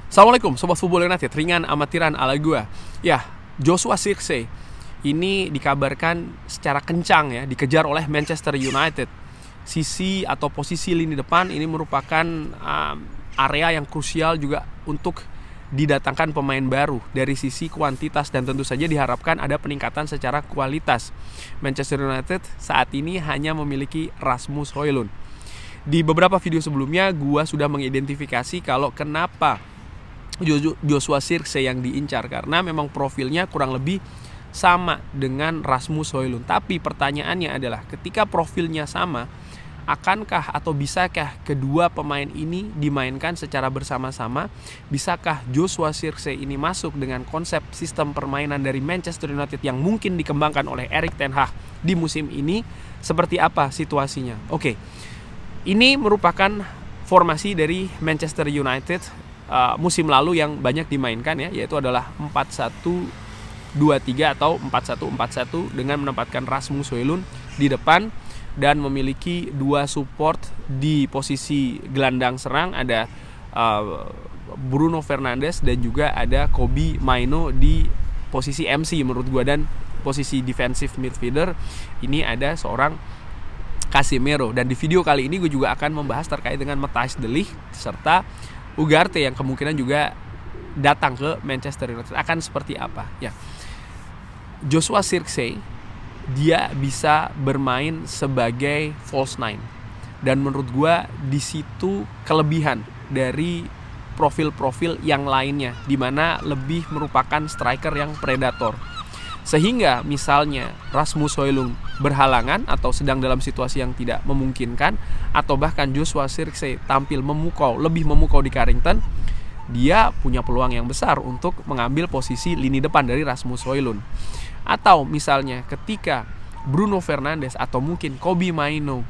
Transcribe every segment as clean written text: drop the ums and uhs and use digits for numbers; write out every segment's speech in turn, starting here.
Assalamualaikum Sobat Football United, ringan amatiran ala gua. Ya, Joshua Zirkzee ini dikabarkan secara kencang ya dikejar oleh Manchester United. Sisi atau posisi lini depan ini merupakan area yang krusial juga untuk didatangkan pemain baru dari sisi kuantitas, dan tentu saja diharapkan ada peningkatan secara kualitas. Manchester United saat ini hanya memiliki Rasmus Højlund. Di beberapa video sebelumnya gua sudah mengidentifikasi kalau kenapa Joshua Zirkzee yang diincar, karena memang profilnya kurang lebih sama dengan Rasmus Højlund. Tapi pertanyaannya adalah, ketika profilnya sama, akankah atau bisakah kedua pemain ini dimainkan secara bersama-sama? Bisakah Joshua Zirkzee ini masuk dengan konsep sistem permainan dari Manchester United yang mungkin dikembangkan oleh Erik ten Hag di musim ini? Seperti apa situasinya? Oke, ini merupakan formasi dari Manchester United musim lalu yang banyak dimainkan ya, yaitu adalah 4-1-2-3 atau 4-1-4-1 dengan menempatkan Rasmus Højlund di depan dan memiliki dua support di posisi gelandang serang, ada Bruno Fernandes dan juga ada Kobbie Mainoo di posisi MC menurut gua, dan posisi defensive midfielder ini ada seorang Casemiro. Dan di video kali ini gue juga akan membahas terkait dengan Matthijs de Ligt serta Ugarte yang kemungkinan juga datang ke Manchester United. Akan seperti apa ya? Joshua Zirkzee dia bisa bermain sebagai false nine, dan menurut gua di situ kelebihan dari profil-profil yang lainnya, di mana lebih merupakan striker yang predator. Sehingga misalnya Rasmus Højlund berhalangan atau sedang dalam situasi yang tidak memungkinkan, atau bahkan Joshua Zirkzee tampil lebih memukau di Carrington, dia punya peluang yang besar untuk mengambil posisi lini depan dari Rasmus Højlund. Atau misalnya ketika Bruno Fernandes atau mungkin Kobbie Mainoo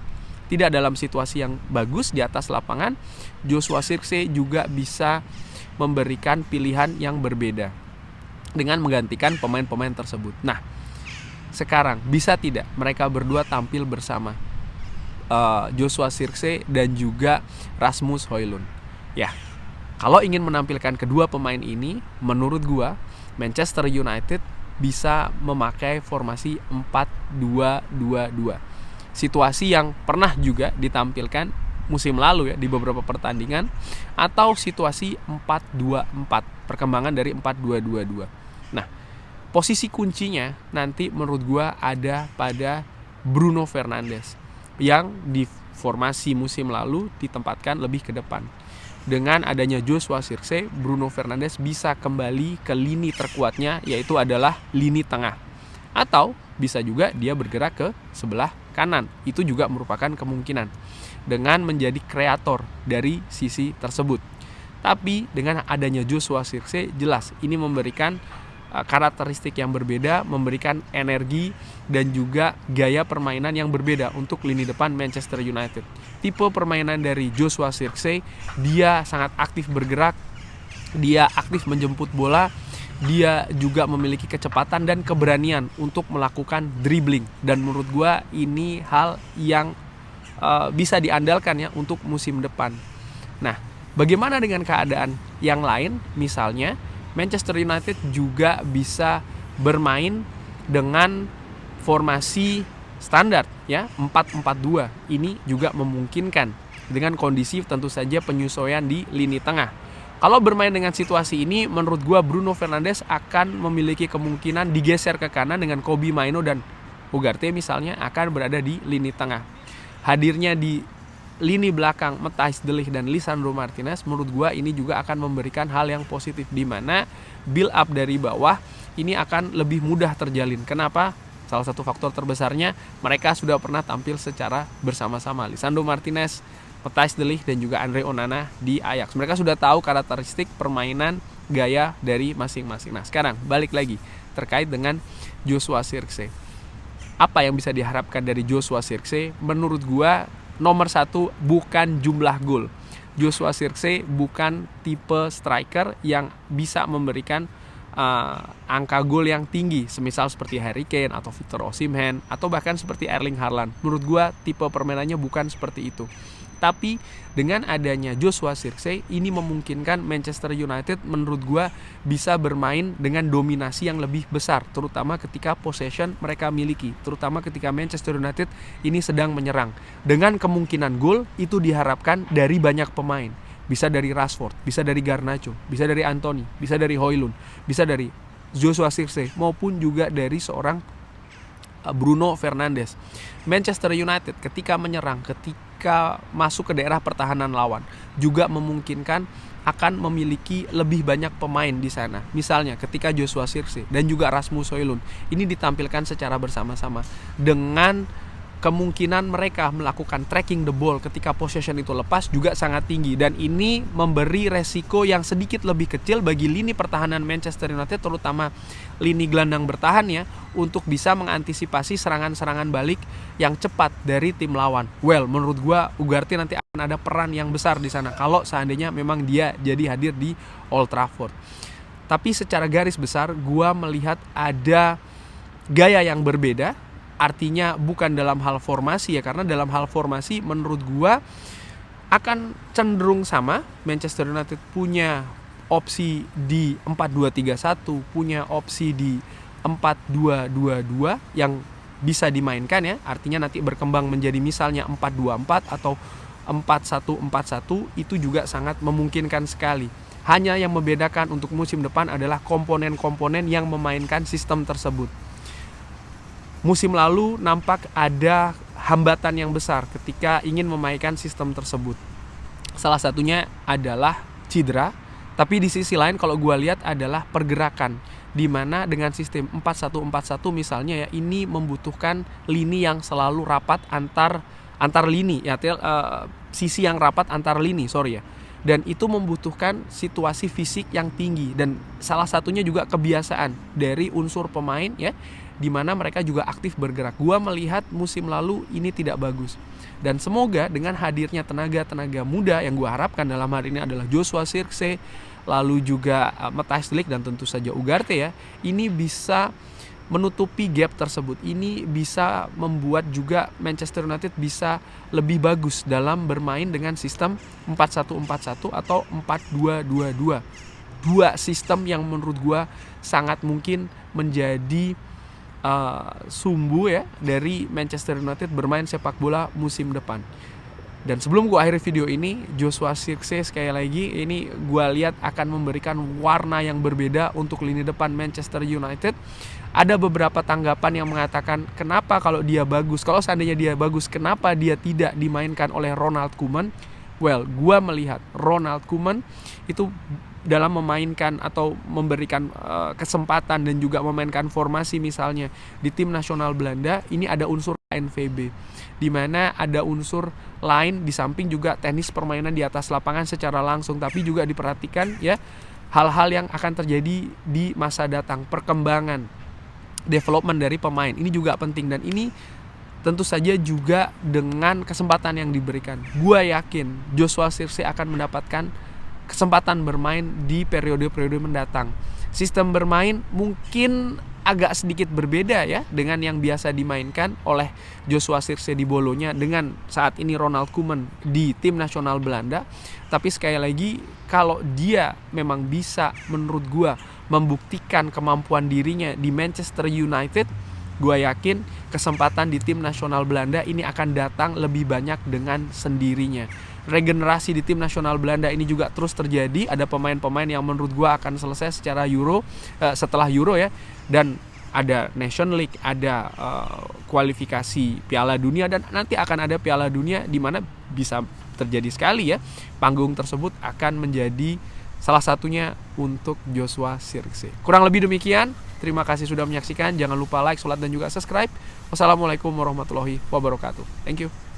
tidak dalam situasi yang bagus di atas lapangan, Joshua Zirkzee juga bisa memberikan pilihan yang berbeda dengan menggantikan pemain-pemain tersebut. Nah, sekarang bisa tidak mereka berdua tampil bersama, Joshua Zirkzee dan juga Rasmus Højlund? Ya, kalau ingin menampilkan kedua pemain ini, menurut gua Manchester United bisa memakai formasi 4-2-2-2. Situasi yang pernah juga ditampilkan musim lalu ya di beberapa pertandingan, atau situasi 4-2-4, perkembangan dari 4-2-2-2. Nah, posisi kuncinya nanti menurut gua ada pada Bruno Fernandes yang di formasi musim lalu ditempatkan lebih ke depan. Dengan adanya Joshua Zirkzee, Bruno Fernandes bisa kembali ke lini terkuatnya, yaitu adalah lini tengah. Atau bisa juga dia bergerak ke sebelah kanan. Itu juga merupakan kemungkinan dengan menjadi kreator dari sisi tersebut. Tapi dengan adanya Joshua Zirkzee, jelas ini memberikan karakteristik yang berbeda, memberikan energi dan juga gaya permainan yang berbeda untuk lini depan Manchester United. Tipe permainan dari Joshua Zirkzee, dia sangat aktif bergerak, dia aktif menjemput bola, dia juga memiliki kecepatan dan keberanian untuk melakukan dribbling, dan menurut gua ini hal yang bisa diandalkan ya untuk musim depan. Nah, bagaimana dengan keadaan yang lain? Misalnya Manchester United juga bisa bermain dengan formasi standar ya, 4-4-2. Ini juga memungkinkan dengan kondisi tentu saja penyesuaian di lini tengah. Kalau bermain dengan situasi ini, menurut gua Bruno Fernandes akan memiliki kemungkinan digeser ke kanan dengan Kobbie Mainoo, dan Ugarte misalnya akan berada di lini tengah. Hadirnya di lini belakang Matthijs de Ligt dan Lisandro Martinez, menurut gua ini juga akan memberikan hal yang positif, di mana build up dari bawah ini akan lebih mudah terjalin. Kenapa? Salah satu faktor terbesarnya, mereka sudah pernah tampil secara bersama-sama, Lisandro Martinez, Matthijs de Ligt dan juga Andre Onana di Ajax. Mereka sudah tahu karakteristik permainan gaya dari masing-masing. Nah, sekarang balik lagi terkait dengan Joshua Zirkzee. Apa yang bisa diharapkan dari Joshua Zirkzee? Menurut gua nomor satu, bukan jumlah gol. Joshua Zirkzee bukan tipe striker yang bisa memberikan angka gol yang tinggi, semisal seperti Harry Kane atau Victor Osimhen atau bahkan seperti Erling Haaland. Menurut gua tipe permainannya bukan seperti itu. Tapi dengan adanya Joshua Zirkzee, ini memungkinkan Manchester United menurut gua bisa bermain dengan dominasi yang lebih besar, terutama ketika possession mereka miliki, terutama ketika Manchester United ini sedang menyerang. Dengan kemungkinan gol itu diharapkan dari banyak pemain. Bisa dari Rashford, bisa dari Garnacho, bisa dari Anthony, bisa dari Højlund, bisa dari Joshua Zirkzee, maupun juga dari seorang Bruno Fernandes. Manchester United ketika menyerang, ketika masuk ke daerah pertahanan lawan, juga memungkinkan akan memiliki lebih banyak pemain di sana. Misalnya ketika Joshua Zirkzee dan juga Rasmus Højlund ini ditampilkan secara bersama-sama, dengan kemungkinan mereka melakukan tracking the ball ketika possession itu lepas juga sangat tinggi, dan ini memberi resiko yang sedikit lebih kecil bagi lini pertahanan Manchester United, terutama lini gelandang bertahan ya, untuk bisa mengantisipasi serangan-serangan balik yang cepat dari tim lawan. Menurut gua Ugarte nanti akan ada peran yang besar di sana kalau seandainya memang dia jadi hadir di Old Trafford. Tapi secara garis besar gua melihat ada gaya yang berbeda. Artinya bukan dalam hal formasi ya, karena dalam hal formasi menurut gua akan cenderung sama. Manchester United punya opsi di 4-2-3-1, punya opsi di 4-2-2-2 yang bisa dimainkan ya. Artinya nanti berkembang menjadi misalnya 4-2-4 atau 4-1-4-1, itu juga sangat memungkinkan sekali. Hanya yang membedakan untuk musim depan adalah komponen-komponen yang memainkan sistem tersebut. Musim lalu nampak ada hambatan yang besar ketika ingin memainkan sistem tersebut. Salah satunya adalah cedera, tapi di sisi lain kalau gue lihat adalah pergerakan, di mana dengan sistem 4-1-4-1 misalnya ya, ini membutuhkan lini yang selalu rapat antar lini ya, sisi yang rapat antar lini, dan itu membutuhkan situasi fisik yang tinggi, dan salah satunya juga kebiasaan dari unsur pemain ya, di mana mereka juga aktif bergerak. Gua melihat musim lalu ini tidak bagus. Dan semoga dengan hadirnya tenaga-tenaga muda yang gua harapkan dalam hari ini adalah Joshua Zirkzee, lalu juga Matthijs de Ligt dan tentu saja Ugarte ya, ini bisa menutupi gap tersebut. Ini bisa membuat juga Manchester United bisa lebih bagus dalam bermain dengan sistem 4-1-4-1 atau 4-2-2-2. Dua sistem yang menurut gua sangat mungkin menjadi sumbu ya dari Manchester United bermain sepak bola musim depan. Dan sebelum gue akhiri video ini, Joshua Zirkzee sekali lagi ini gue lihat akan memberikan warna yang berbeda untuk lini depan Manchester United. Ada beberapa tanggapan yang mengatakan kenapa kalau dia bagus, kalau seandainya dia bagus, kenapa dia tidak dimainkan oleh Ronald Koeman? Gue melihat Ronald Koeman itu dalam memainkan atau memberikan kesempatan dan juga memainkan formasi misalnya di tim nasional Belanda, ini ada unsur KNVB, di mana ada unsur lain di samping juga teknis permainan di atas lapangan secara langsung, tapi juga diperhatikan ya hal-hal yang akan terjadi di masa datang, perkembangan development dari pemain ini juga penting, dan ini tentu saja juga dengan kesempatan yang diberikan. Gua yakin Joshua Zirkzee akan mendapatkan kesempatan bermain di periode-periode mendatang. Sistem bermain mungkin agak sedikit berbeda ya dengan yang biasa dimainkan oleh Joshua Zirkzee di Bolonya dengan saat ini Ronald Koeman di tim nasional Belanda. Tapi sekali lagi kalau dia memang bisa menurut gua membuktikan kemampuan dirinya di Manchester United, gua yakin kesempatan di tim nasional Belanda ini akan datang lebih banyak dengan sendirinya. Regenerasi di tim nasional Belanda ini juga terus terjadi. Ada pemain-pemain yang menurut gue akan selesai secara setelah Euro ya, dan ada Nation League, ada kualifikasi Piala Dunia, dan nanti akan ada Piala Dunia di mana bisa terjadi sekali ya. Panggung tersebut akan menjadi salah satunya untuk Joshua Zirkzee. Kurang lebih demikian. Terima kasih sudah menyaksikan. Jangan lupa like, share, dan juga subscribe. Wassalamualaikum warahmatullahi wabarakatuh. Thank you.